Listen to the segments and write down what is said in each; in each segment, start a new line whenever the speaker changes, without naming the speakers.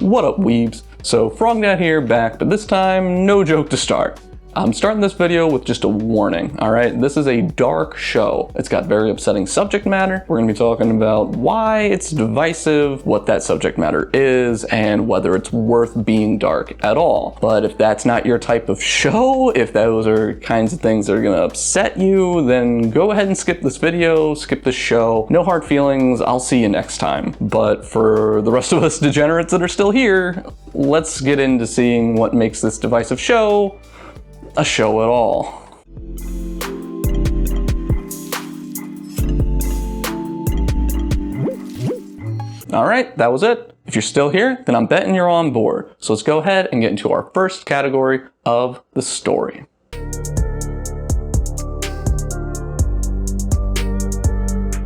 What up, weebs? So Frog Dad here, back, but this time, no joke to start. I'm starting this video with just a warning, alright? This is a dark show. It's got very upsetting subject matter. We're gonna be talking about why it's divisive, what that subject matter is, and whether it's worth being dark at all. But if that's not your type of show, if those are kinds of things that are gonna upset you, then go ahead and skip this video, skip this show. No hard feelings, I'll see you next time. But for the rest of us degenerates that are still here, let's get into seeing what makes this divisive show a show at all. All right, that was it. If you're still here, then I'm betting you're on board. So let's go ahead and get into our first category of the story.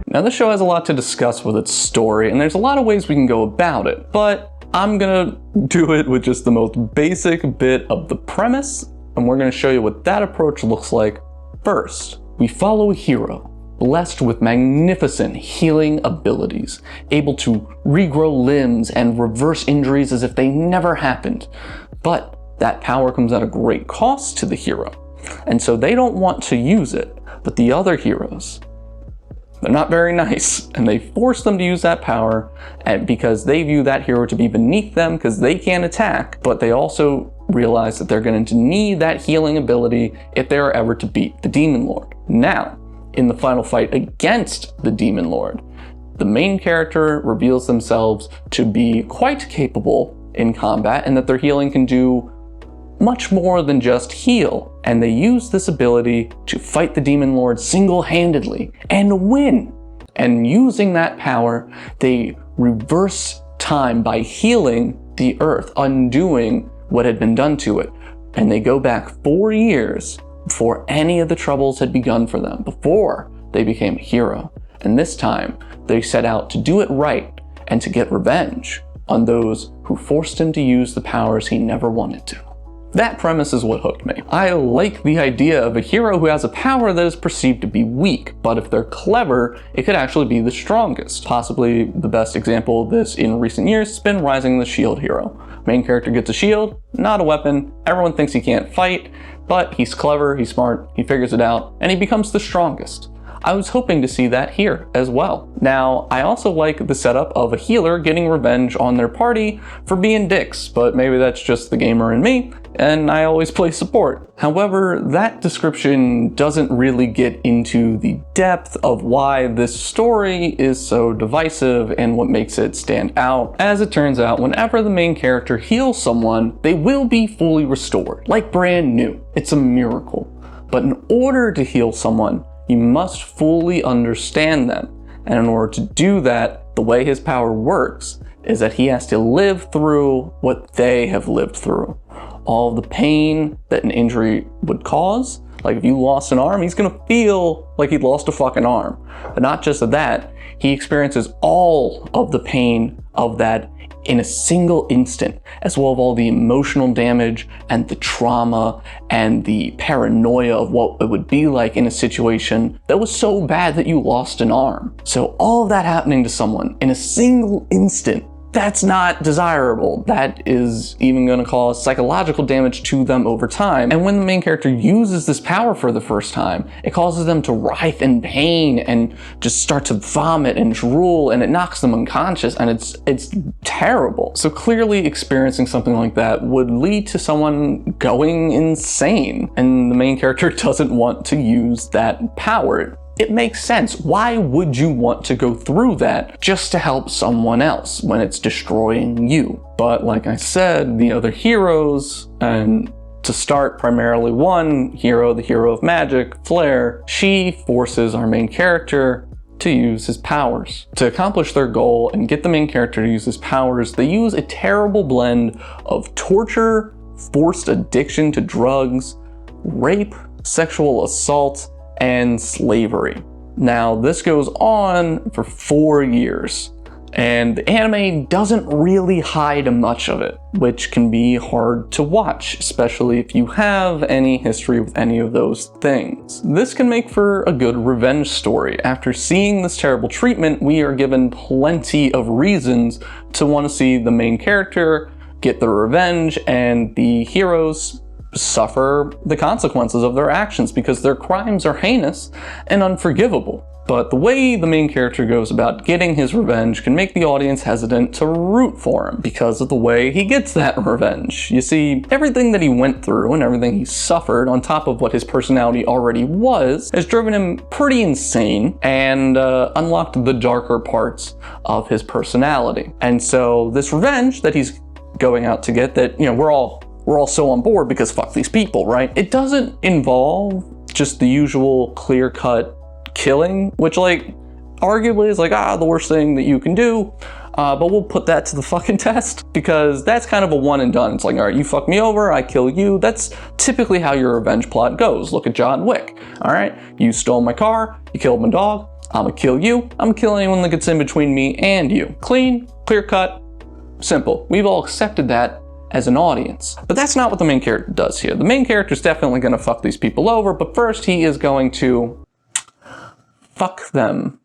Now this show has a lot to discuss with its story, and there's a lot of ways we can go about it, but I'm gonna do it with just the most basic bit of the premise, and we're going to show you what that approach looks like. First, we follow a hero blessed with magnificent healing abilities, able to regrow limbs and reverse injuries as if they never happened. But that power comes at a great cost to the hero, and so they don't want to use it. But the other heroes, they're not very nice, and they force them to use that power because they view that hero to be beneath them because they can't attack, but they also realize that they're going to need that healing ability if they are ever to beat the Demon Lord. Now, in the final fight against the Demon Lord, the main character reveals themselves to be quite capable in combat and that their healing can do much more than just heal. And they use this ability to fight the Demon Lord single-handedly and win. And using that power, they reverse time by healing the earth, undoing what had been done to it. And they go back 4 years before any of the troubles had begun for them, before they became a hero. And this time, they set out to do it right and to get revenge on those who forced him to use the powers he never wanted to. That premise is what hooked me. I like the idea of a hero who has a power that is perceived to be weak, but if they're clever, it could actually be the strongest. Possibly the best example of this in recent years has been Rising the Shield hero. Main character gets a shield, not a weapon, everyone thinks he can't fight, but he's clever, he's smart, he figures it out, and he becomes the strongest. I was hoping to see that here as well. Now, I also like the setup of a healer getting revenge on their party for being dicks, but maybe that's just the gamer in me, and I always play support. However, that description doesn't really get into the depth of why this story is so divisive and what makes it stand out. As it turns out, whenever the main character heals someone, they will be fully restored, like brand new. It's a miracle. But in order to heal someone, you must fully understand them. And in order to do that, the way his power works is that he has to live through what they have lived through. All of the pain that an injury would cause. Like if you lost an arm, he's gonna feel like he lost a fucking arm. But not just that, he experiences all of the pain of that in a single instant, as well as all the emotional damage and the trauma and the paranoia of what it would be like in a situation that was so bad that you lost an arm. So all of that happening to someone in a single instant, that's not desirable. That is even going to cause psychological damage to them over time. And when the main character uses this power for the first time, it causes them to writhe in pain and just start to vomit and drool, and it knocks them unconscious, and it's terrible. So clearly experiencing something like that would lead to someone going insane, and the main character doesn't want to use that power. It makes sense. Why would you want to go through that just to help someone else when it's destroying you? But like I said, the other heroes, and to start primarily one hero, the hero of magic, Flare, she forces our main character to use his powers. To accomplish their goal and get the main character to use his powers, they use a terrible blend of torture, forced addiction to drugs, rape, sexual assault, and slavery. Now, this goes on for 4 years, And the anime doesn't really hide much of it, which can be hard to watch, especially if you have any history with any of those things. This can make for a good revenge story. After seeing this terrible treatment, we are given plenty of reasons to want to see the main character get the revenge and the heroes suffer the consequences of their actions because their crimes are heinous and unforgivable. But the way the main character goes about getting his revenge can make the audience hesitant to root for him because of the way he gets that revenge. You see, everything that he went through and everything he suffered on top of what his personality already was has driven him pretty insane and unlocked the darker parts of his personality. And so this revenge that he's going out to get, that, you know, we're all so on board because fuck these people, right? It doesn't involve just the usual clear-cut killing, which, like, arguably is like, the worst thing that you can do, but we'll put that to the fucking test because that's kind of a one and done. It's like, all right, you fuck me over, I kill you. That's typically how your revenge plot goes. Look at John Wick. All right, you stole my car, you killed my dog, I'm gonna kill you, I'm gonna kill anyone that gets in between me and you. Clean, clear cut, simple. We've all accepted that as an audience. But that's not what the main character does here. The main character is definitely gonna fuck these people over, but first he is going to fuck them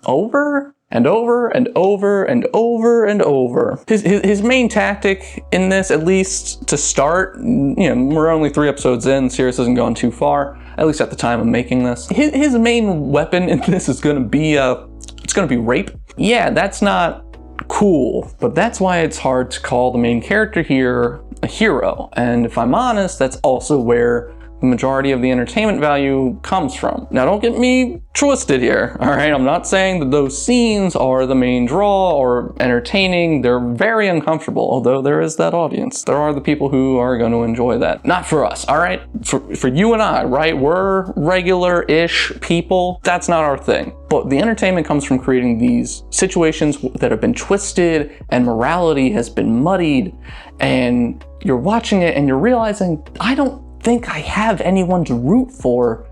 over and over and over and over and over. His main tactic in this, at least to start, you know, we're only 3 episodes in, the series isn't going too far, at least at the time of making this. His main weapon in this is gonna be rape. Yeah, that's not cool, but that's why it's hard to call the main character here a hero. And if I'm honest, that's also where the majority of the entertainment value comes from. Now, don't get me twisted here, all right? I'm not saying that those scenes are the main draw or entertaining. They're very uncomfortable, although there is that audience. There are the people who are going to enjoy that. Not for us, all right? For you and I, right? We're regular-ish people. That's not our thing. But the entertainment comes from creating these situations that have been twisted and morality has been muddied, and you're watching it and you're realizing, I don't think I have anyone to root for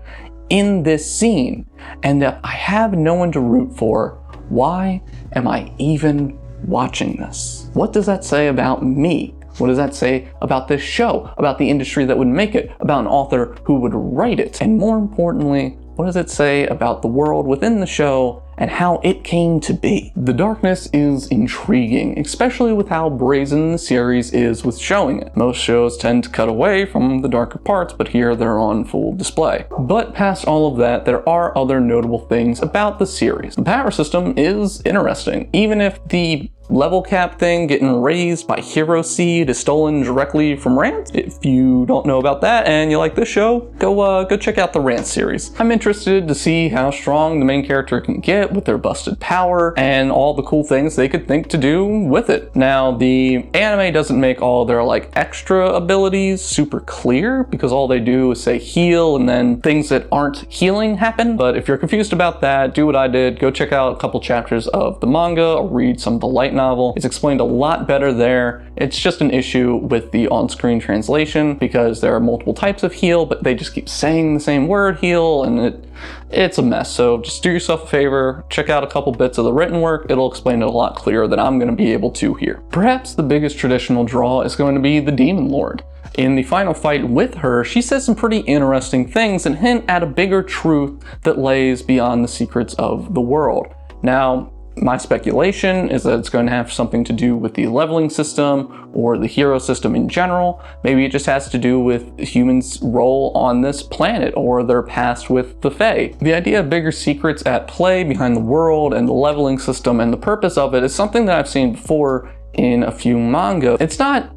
in this scene. And if I have no one to root for, why am I even watching this? What does that say about me? What does that say about this show, about the industry that would make it, about an author who would write it? And more importantly, what does it say about the world within the show and how it came to be? The darkness is intriguing, especially with how brazen the series is with showing it. Most shows tend to cut away from the darker parts, but here they're on full display. But past all of that, there are other notable things about the series. The power system is interesting, even if the level cap thing getting raised by Hero Seed is stolen directly from Rant. If you don't know about that and you like this show, go check out the Rant series. I'm interested to see how strong the main character can get with their busted power and all the cool things they could think to do with it. Now, the anime doesn't make all their like extra abilities super clear because all they do is say heal and then things that aren't healing happen. But if you're confused about that, do what I did. Go check out a couple chapters of the manga or read some of the light novel. It's explained a lot better there. It's just an issue with the on-screen translation because there are multiple types of heal, but they just keep saying the same word, heal, and it's a mess. So just do yourself a favor, check out a couple bits of the written work. It'll explain it a lot clearer than I'm going to be able to here. Perhaps the biggest traditional draw is going to be the Demon Lord. In the final fight with her, she says some pretty interesting things and hint at a bigger truth that lays beyond the secrets of the world. Now, my speculation is that it's going to have something to do with the leveling system or the hero system in general. Maybe it just has to do with humans' role on this planet or their past with the Fae. The idea of bigger secrets at play behind the world and the leveling system and the purpose of it is something that I've seen before in a few manga. It's not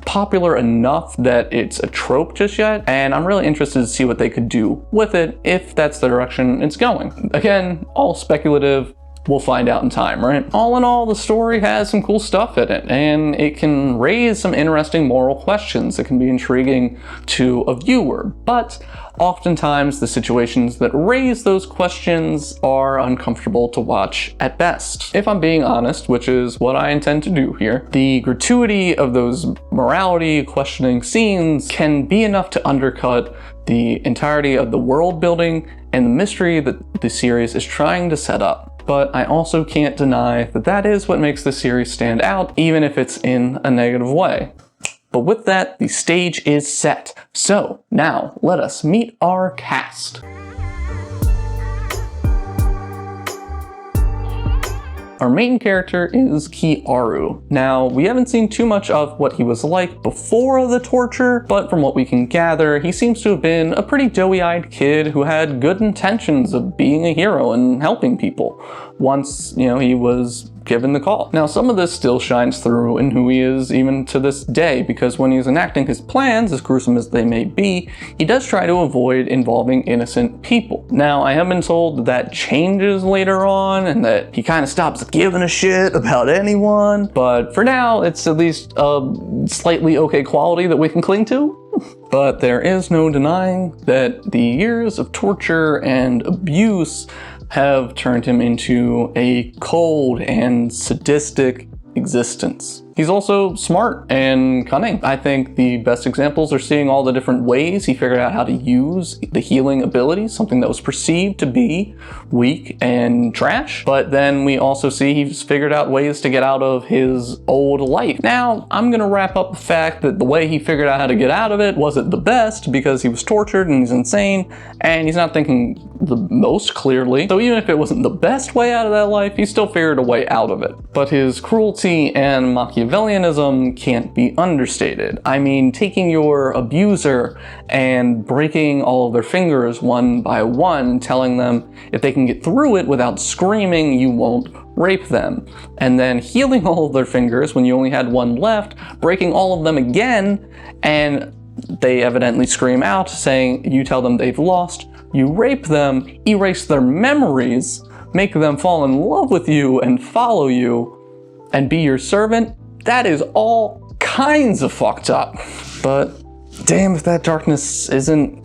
popular enough that it's a trope just yet, and I'm really interested to see what they could do with it if that's the direction it's going. Again, all speculative. We'll find out in time, right? All in all, the story has some cool stuff in it, and it can raise some interesting moral questions that can be intriguing to a viewer, but oftentimes the situations that raise those questions are uncomfortable to watch at best. If I'm being honest, which is what I intend to do here, the gratuity of those morality questioning scenes can be enough to undercut the entirety of the world building and the mystery that the series is trying to set up. but I also can't deny that that is what makes the series stand out, even if it's in a negative way. But with that, the stage is set. So now let us meet our cast. Our main character is Kiaru. Now, we haven't seen too much of what he was like before the torture, but from what we can gather, he seems to have been a pretty doughy-eyed kid who had good intentions of being a hero and helping people once, he was given the call. Now, some of this still shines through in who he is even to this day, because when he's enacting his plans, as gruesome as they may be, he does try to avoid involving innocent people. Now, I have been told that changes later on and that he kind of stops giving a shit about anyone, but for now, it's at least a slightly okay quality that we can cling to. But there is no denying that the years of torture and abuse have turned him into a cold and sadistic existence. He's also smart and cunning. I think the best examples are seeing all the different ways he figured out how to use the healing ability, something that was perceived to be weak and trash. But then we also see he's figured out ways to get out of his old life. Now, I'm gonna wrap up the fact that the way he figured out how to get out of it wasn't the best because he was tortured and he's insane and he's not thinking the most clearly. So even if it wasn't the best way out of that life, he still figured a way out of it. But his cruelty and Machiavellianism can't be understated. I mean, taking your abuser and breaking all of their fingers one by one, telling them if they can get through it without screaming, you won't rape them. And then healing all of their fingers when you only had one left, breaking all of them again, and they evidently scream out saying you tell them they've lost, you rape them, erase their memories, make them fall in love with you and follow you, and be your servant. That is all kinds of fucked up. But damn if that darkness isn't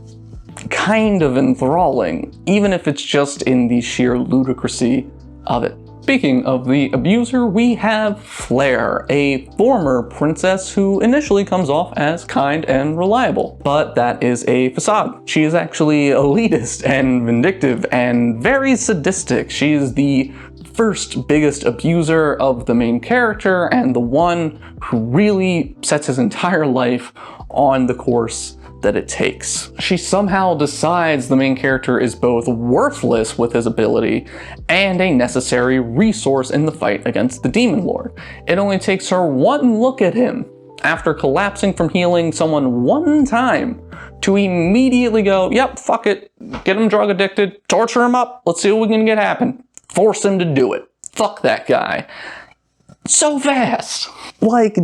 kind of enthralling, even if it's just in the sheer ludicrousy of it. Speaking of the abuser, we have Flare, a former princess who initially comes off as kind and reliable, but that is a facade. She is actually elitist and vindictive and very sadistic. She is the first biggest abuser of the main character and the one who really sets his entire life on the course that it takes. She somehow decides the main character is both worthless with his ability and a necessary resource in the fight against the Demon Lord. It only takes her one look at him after collapsing from healing someone one time to immediately go, yep, fuck it, get him drug addicted, torture him up, let's see what we can get happen. Force him to do it. Fuck that guy. So fast. Like,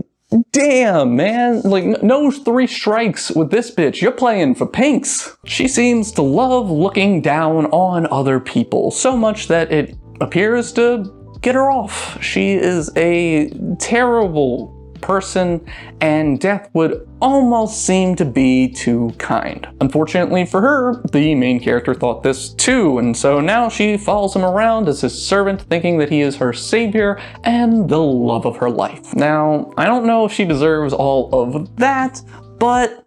damn, man. Like, no 3 strikes with this bitch. You're playing for pinks. She seems to love looking down on other people, so much that it appears to get her off. She is a terrible person, and death would almost seem to be too kind. Unfortunately for her, the main character thought this too, and so now she follows him around as his servant, thinking that he is her savior and the love of her life. Now, I don't know if she deserves all of that, but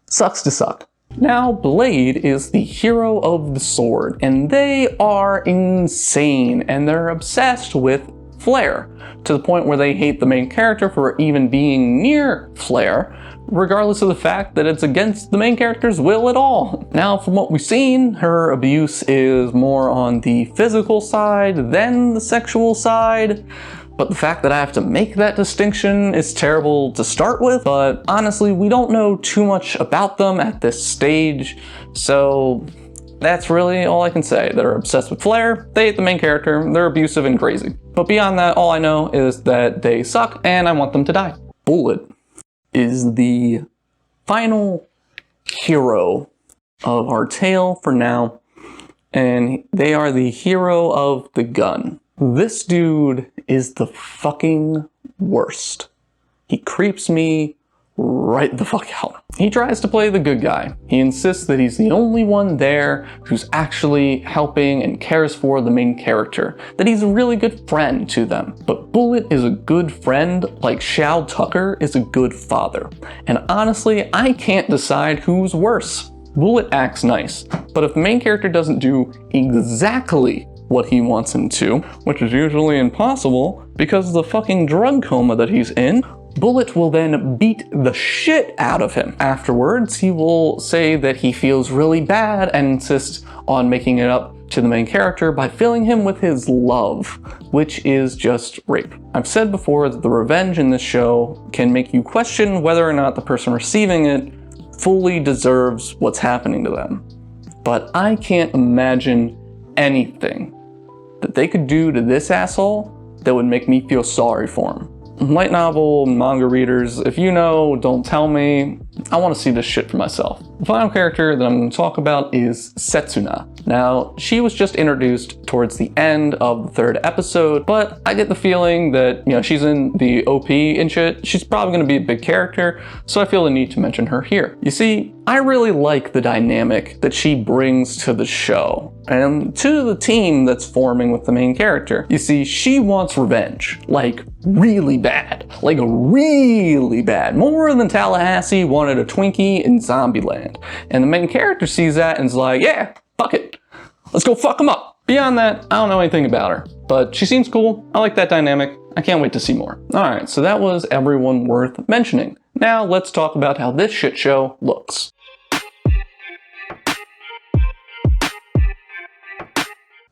sucks to suck. Now, Blade is the hero of the sword, and they are insane, and they're obsessed with Flare, to the point where they hate the main character for even being near Flare, regardless of the fact that it's against the main character's will at all. Now, from what we've seen, her abuse is more on the physical side than the sexual side, but the fact that I have to make that distinction is terrible to start with, but honestly, we don't know too much about them at this stage, so that's really all I can say. They're obsessed with Flare, they hate the main character, they're abusive and crazy. But beyond that, all I know is that they suck and I want them to die. Bullet is the final hero of our tale for now, and they are the hero of the gun. This dude is the fucking worst. He creeps me right the fuck out. He tries to play the good guy. He insists that he's the only one there who's actually helping and cares for the main character, that he's a really good friend to them. But Bullet is a good friend like Shao Tucker is a good father. And honestly, I can't decide who's worse. Bullet acts nice, but if the main character doesn't do exactly what he wants him to, which is usually impossible because of the fucking drug coma that he's in. Bullet will then beat the shit out of him. Afterwards, he will say that he feels really bad and insist on making it up to the main character by filling him with his love, which is just rape. I've said before that the revenge in this show can make you question whether or not the person receiving it fully deserves what's happening to them. But I can't imagine anything that they could do to this asshole that would make me feel sorry for him. Light novel, manga readers, if you know, don't tell me. I want to see this shit for myself. The final character that I'm going to talk about is Setsuna. Now, she was just introduced towards the end of the 3rd episode, but I get the feeling that, she's in the OP and shit. She's probably going to be a big character, so I feel the need to mention her here. You see, I really like the dynamic that she brings to the show and to the team that's forming with the main character. You see, she wants revenge, like really bad, more than Tallahassee wanted a Twinkie in Zombieland. And the main character sees that and is like, yeah, fuck it, let's go fuck them up. Beyond that, I don't know anything about her, but she seems cool. I like that dynamic. I can't wait to see more. Alright, so that was everyone worth mentioning. Now let's talk about how this shit show looks.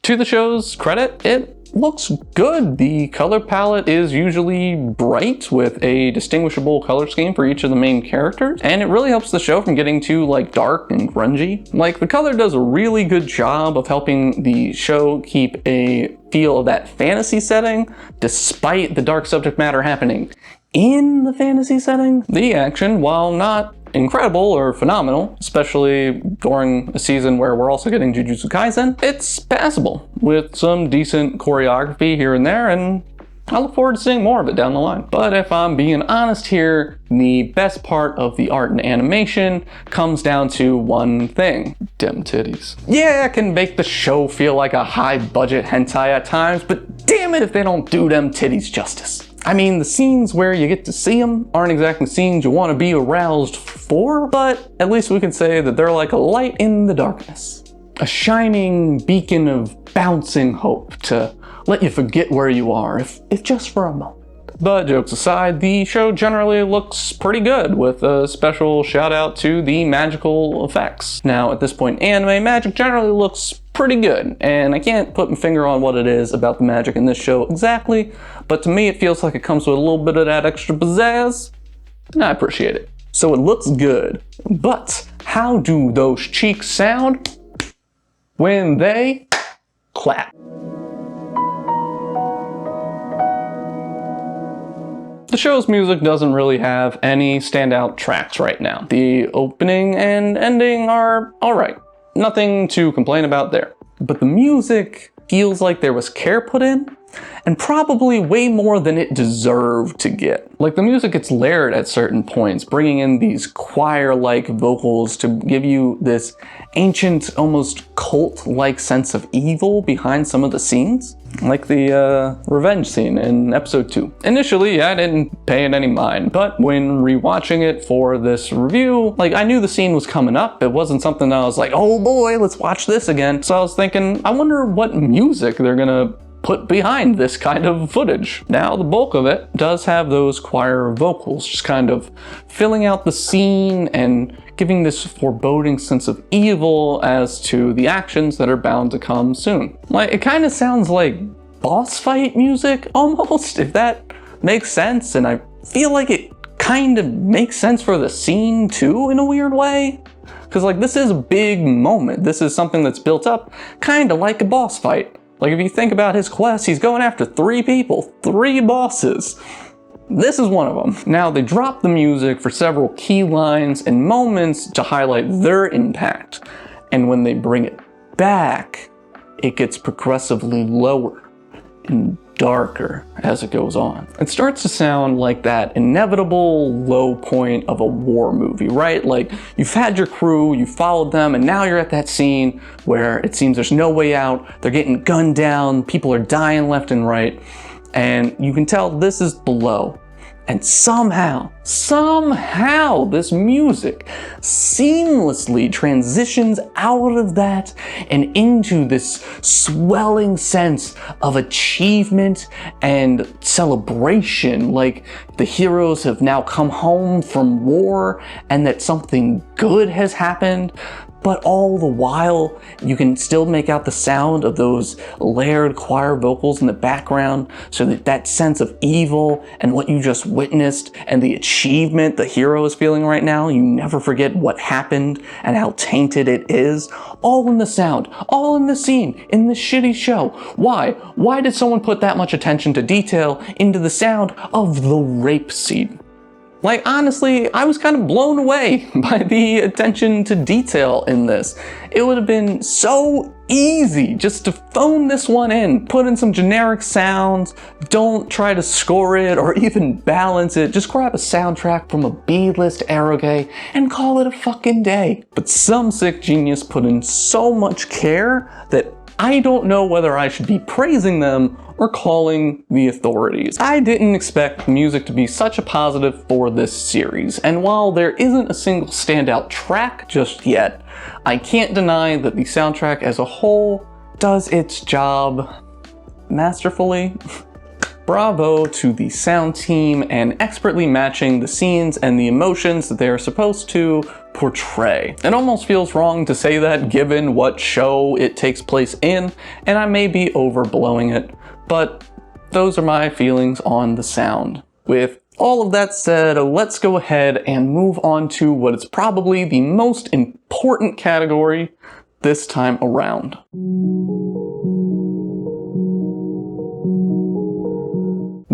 To the show's credit, it looks good. The color palette is usually bright with a distinguishable color scheme for each of the main characters, and it really helps the show from getting too dark and grungy. The color does a really good job of helping the show keep a feel of that fantasy setting, despite the dark subject matter happening in the fantasy setting. The action, while not incredible or phenomenal, especially during a season where we're also getting Jujutsu Kaisen, it's passable with some decent choreography here and there, and I look forward to seeing more of it down the line. But if I'm being honest here, the best part of the art and animation comes down to one thing: dem titties. Yeah, it can make the show feel like a high-budget hentai at times, but damn it if they don't do them titties justice. I mean, the scenes where you get to see them aren't exactly scenes you want to be aroused for, but at least we can say that they're like a light in the darkness. A shining beacon of bouncing hope to let you forget where you are, if just for a moment. But jokes aside, the show generally looks pretty good, with a special shout out to the magical effects. Now, at this point in anime, magic generally looks pretty good, and I can't put my finger on what it is about the magic in this show exactly, but to me it feels like it comes with a little bit of that extra pizzazz, and I appreciate it. So it looks good, but how do those cheeks sound when they clap? The show's music doesn't really have any standout tracks right now. The opening and ending are alright. Nothing to complain about there. But the music feels like there was care put in, and probably way more than it deserved to get. The music gets layered at certain points, bringing in these choir-like vocals to give you this ancient, almost cult-like sense of evil behind some of the scenes. Like the revenge scene in episode 2. Initially, I didn't pay it any mind, but when rewatching it for this review, I knew the scene was coming up. It wasn't something that I was like, oh boy, let's watch this again. So I was thinking, I wonder what music they're gonna put behind this kind of footage. Now, the bulk of it does have those choir vocals, just kind of filling out the scene and giving this foreboding sense of evil as to the actions that are bound to come soon. It kind of sounds like boss fight music, almost, if that makes sense, and I feel like it kind of makes sense for the scene too, in a weird way. Because this is a big moment. This is something that's built up kind of like a boss fight. If you think about his quest, he's going after 3 people, 3 bosses. This is one of them. Now, they drop the music for several key lines and moments to highlight their impact. And when they bring it back, it gets progressively lower and darker as it goes on. It starts to sound like that inevitable low point of a war movie, right? You've had your crew, you followed them, and now you're at that scene where it seems there's no way out, they're getting gunned down, people are dying left and right, and you can tell this is the low. And somehow, this music seamlessly transitions out of that and into this swelling sense of achievement and celebration, like the heroes have now come home from war and that something good has happened. But all the while, you can still make out the sound of those layered choir vocals in the background, so that that sense of evil and what you just witnessed and the achievement the hero is feeling right now, you never forget what happened and how tainted it is. All in the sound, all in the scene, in this shitty show. Why? Why did someone put that much attention to detail into the sound of the rape scene? Like, honestly, I was kind of blown away by the attention to detail in this. It would have been so easy just to phone this one in, put in some generic sounds, don't try to score it or even balance it, just grab a soundtrack from a B-list eroge and call it a fucking day. But some sick genius put in so much care that I don't know whether I should be praising them or calling the authorities. I didn't expect music to be such a positive for this series, and while there isn't a single standout track just yet, I can't deny that the soundtrack as a whole does its job masterfully. Bravo to the sound team and expertly matching the scenes and the emotions that they are supposed to portray. It almost feels wrong to say that given what show it takes place in, and I may be overblowing it, but those are my feelings on the sound. With all of that said, let's go ahead and move on to what is probably the most important category this time around.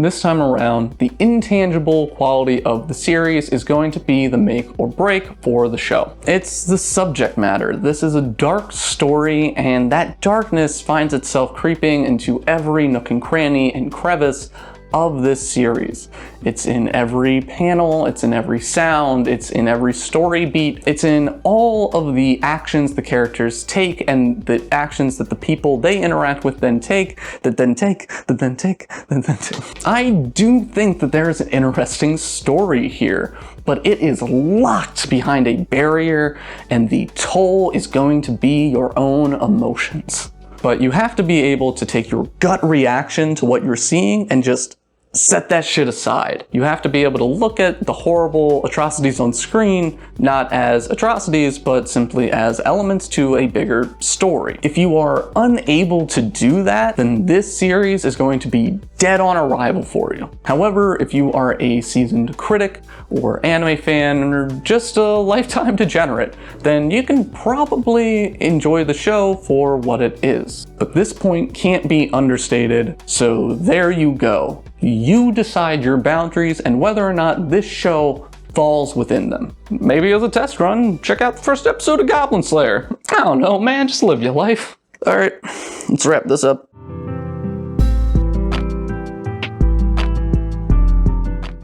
This time around, the intangible quality of the series is going to be the make or break for the show. It's the subject matter. This is a dark story, and that darkness finds itself creeping into every nook and cranny and crevice of this series. It's in every panel, it's in every sound, it's in every story beat, it's in all of the actions the characters take and the actions that the people they interact with then take, that then take, that then take, that then take. I do think that there is an interesting story here, but it is locked behind a barrier, and the toll is going to be your own emotions. But you have to be able to take your gut reaction to what you're seeing and just set that shit aside. You have to be able to look at the horrible atrocities on screen not as atrocities, but simply as elements to a bigger story. If you are unable to do that, then this series is going to be dead on arrival for you. However, if you are a seasoned critic or anime fan or just a lifetime degenerate, then you can probably enjoy the show for what it is. But this point can't be understated, so there you go. You decide your boundaries and whether or not this show falls within them. Maybe as a test run, check out the first episode of Goblin Slayer. I don't know, man, just live your life. All right, let's wrap this up.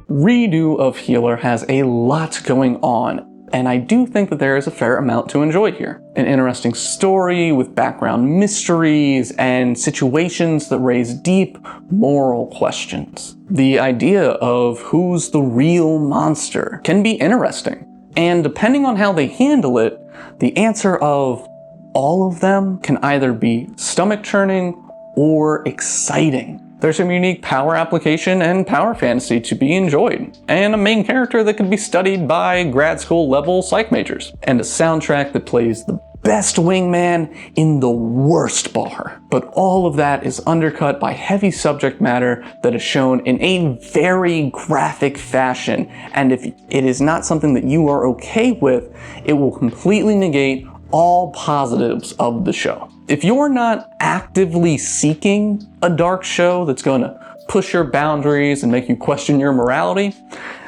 Redo of Healer has a lot going on, and I do think that there is a fair amount to enjoy here. An interesting story with background mysteries and situations that raise deep moral questions. The idea of who's the real monster can be interesting, and depending on how they handle it, the answer of all of them can either be stomach-churning or exciting. There's some unique power application and power fantasy to be enjoyed, and a main character that can be studied by grad school level psych majors, and a soundtrack that plays the best wingman in the worst bar. But all of that is undercut by heavy subject matter that is shown in a very graphic fashion, and if it is not something that you are okay with, it will completely negate all positives of the show. If you're not actively seeking a dark show that's going to push your boundaries and make you question your morality,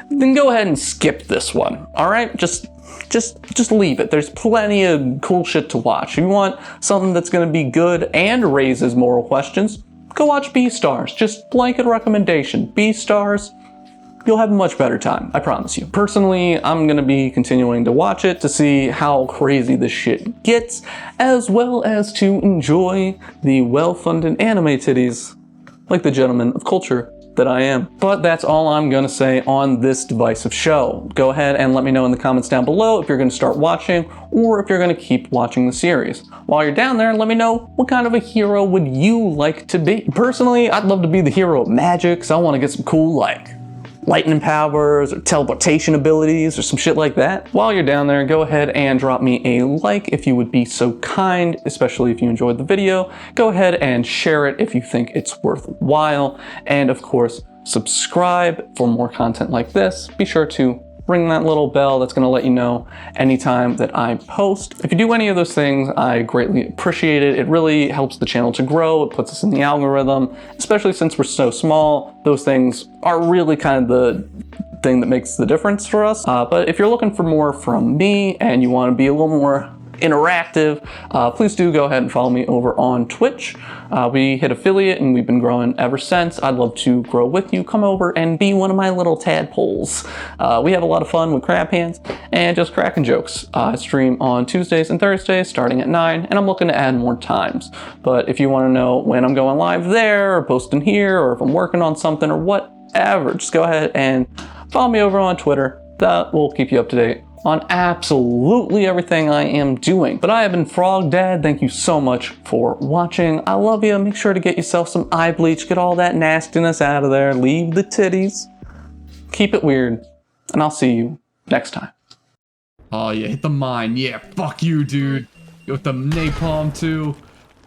then go ahead and skip this one. All right? Just leave it. There's plenty of cool shit to watch. If you want something that's going to be good and raises moral questions, go watch Beastars. Just blanket recommendation. Beastars. You'll have a much better time, I promise you. Personally, I'm gonna be continuing to watch it to see how crazy this shit gets, as well as to enjoy the well-funded anime titties like the gentleman of culture that I am. But that's all I'm gonna say on this divisive show. Go ahead and let me know in the comments down below if you're gonna start watching or if you're gonna keep watching the series. While you're down there, let me know what kind of a hero would you like to be. Personally, I'd love to be the hero of magic, so I wanna get some cool, like, lightning powers or teleportation abilities or some shit like that. While you're down there, go ahead and drop me a like if you would be so kind, especially if you enjoyed the video. Go ahead and share it if you think it's worthwhile. And of course, subscribe for more content like this. Be sure to ring that little bell that's gonna let you know anytime that I post. If you do any of those things, I greatly appreciate it. It really helps the channel to grow. It puts us in the algorithm, especially since we're so small. Those things are really kind of the thing that makes the difference for us. But if you're looking for more from me and you wanna be a little more interactive, please do go ahead and follow me over on Twitch. We hit affiliate and we've been growing ever since. I'd love to grow with you. Come over and be one of my little tadpoles. We have a lot of fun with crab hands and just cracking jokes. I stream on Tuesdays and Thursdays starting at 9, and I'm looking to add more times. But if you want to know when I'm going live there or posting here, or if I'm working on something or whatever, just go ahead and follow me over on Twitter. That will keep you up to date on absolutely everything I am doing. But I have been Frog Dad. Thank you so much for watching. I love you. Make sure to get yourself some eye bleach. Get all that nastiness out of there. Leave the titties. Keep it weird. And I'll see you next time.
Oh yeah, hit the mine. Yeah, fuck you, dude. With the napalm too.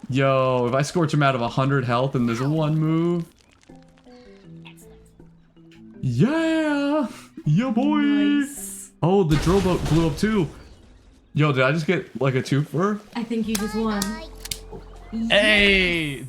Yo, if I scorch him out of 100 health and there's one move. Yeah! Yeah, boy! Nice. Oh, the drill boat blew up too. Yo, did I just get like a twofer?
I think you just won.
Hey!